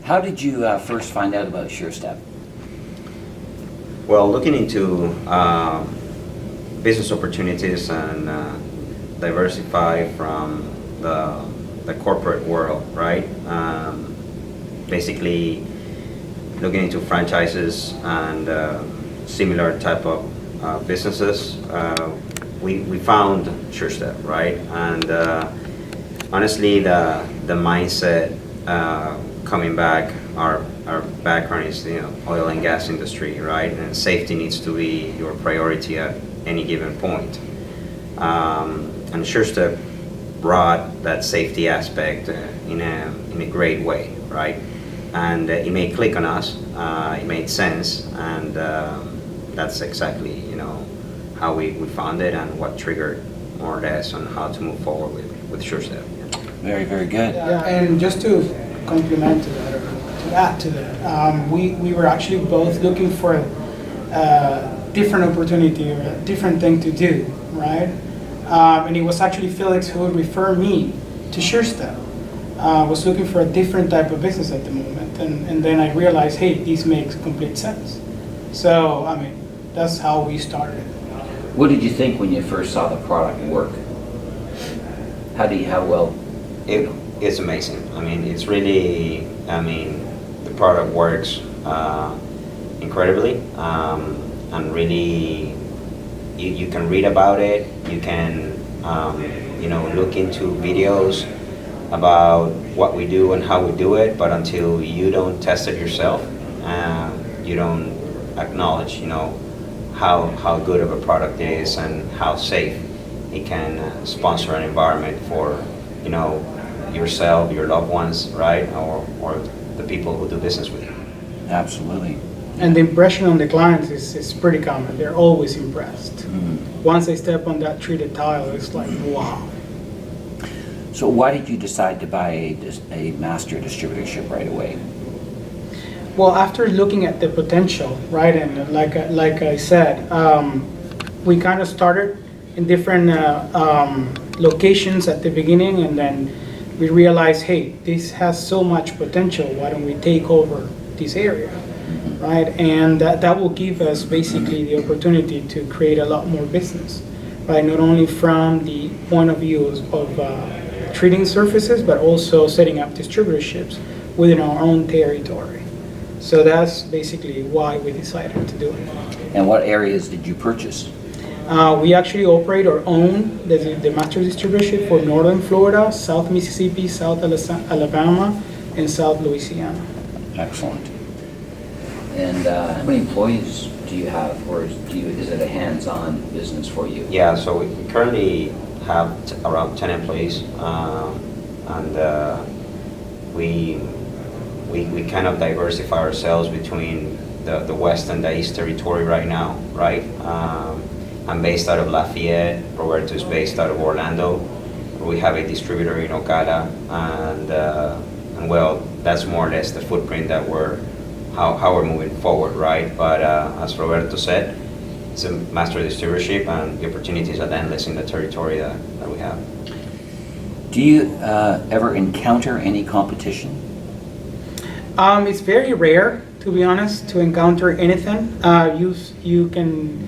How did you first find out about SureStep? Well, looking into business opportunities and diversify from the corporate world, right? Basically, looking into franchises and similar type of businesses, we found SureStep, right? And honestly, the mindset coming back, our background is oil and gas industry, right? And safety needs to be your priority at any given point. And SureStep brought that safety aspect in a great way, right? And it made click on us. It made sense, and that's exactly how we found it and what triggered more or less on how to move forward with SureStep. Very, very good. Yeah, and just to complement to that, or to add to that, we were actually both looking for a different opportunity or a different thing to do, right? And it was actually Felix who would refer me to SureStep. Was looking for a different type of business at the moment, and then I realized, hey, this makes complete sense. So, I mean, that's how we started. What did you think when you first saw the product work? How well? It's amazing. I mean, it's really, the product works incredibly, and really, you can read about it. You can, look into videos about what we do and how we do it, but until you don't test it yourself, you don't acknowledge, how good of a product it is and how safe it can sponsor an environment for, yourself, your loved ones, right, or the people who do business with you. Absolutely. And the impression on the clients is pretty common. They're always impressed. Mm-hmm. Once they step on that treated tile, it's like, wow. So why did you decide to buy a master distributorship right away? Well, after looking at the potential, right, and like I said, we kind of started in different locations at the beginning, and then we realized, hey, this has so much potential. Why don't we take over this area, right? And that will give us basically the opportunity to create a lot more business, right? Not only from the point of view of treating surfaces, but also setting up distributorships within our own territory. So that's basically why we decided to do it. And what areas did you purchase? We actually operate or own the master distributorship for Northern Florida, South Mississippi, South Alabama, and South Louisiana. Excellent. And how many employees do you have, or is it a hands-on business for you? Yeah, so we currently have around 10 employees, and we kind of diversify ourselves between the West and the East territory right now, right? I'm based out of Lafayette. Roberto is based out of Orlando. We have a distributor in Ocala, and well, that's more or less the footprint that how we're moving forward, right? But as Roberto said, it's a master distributorship, and the opportunities are endless in the territory that we have. Do you ever encounter any competition? It's very rare, to be honest, to encounter anything. You can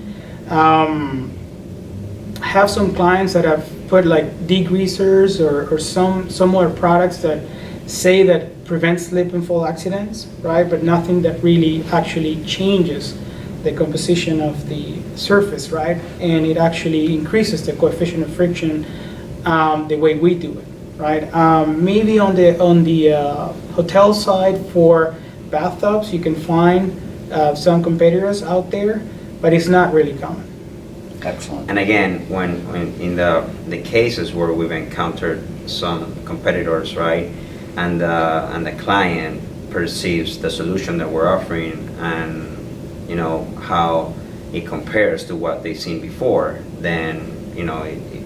have some clients that have put like degreasers or some other products that say that prevent slip and fall accidents, right? But nothing that really actually changes the composition of the surface, right? And it actually increases the coefficient of friction the way we do it, right? Maybe on the hotel side for bathtubs, you can find some competitors out there, but it's not really common. Excellent. And again, when in the cases where we've encountered some competitors, right, and the client perceives the solution that we're offering, and how it compares to what they've seen before, then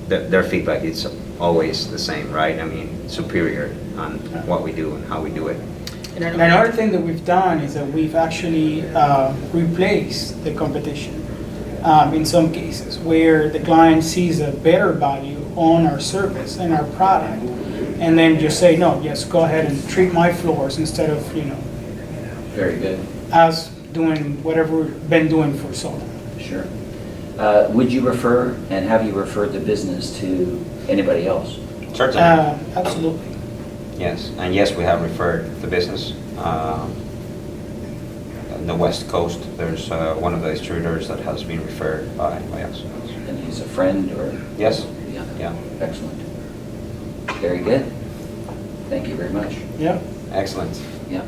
their feedback is always the same, right? I mean, superior on what we do and how we do it. And another thing that we've done is that we've actually replaced the competition in some cases where the client sees a better value on our service and our product, and then just say, no, yes, go ahead and treat my floors instead of, Very good. us doing whatever we've been doing for so long. Sure. Would you refer, and have you referred the business to anybody else? Certainly. Absolutely. Yes, and yes, we have referred the business. On the West Coast, there's one of the distributors that has been referred by us. And he's a friend or? Yes? Yeah. Yeah. Excellent. Very good. Thank you very much. Yeah. Excellent. Yeah.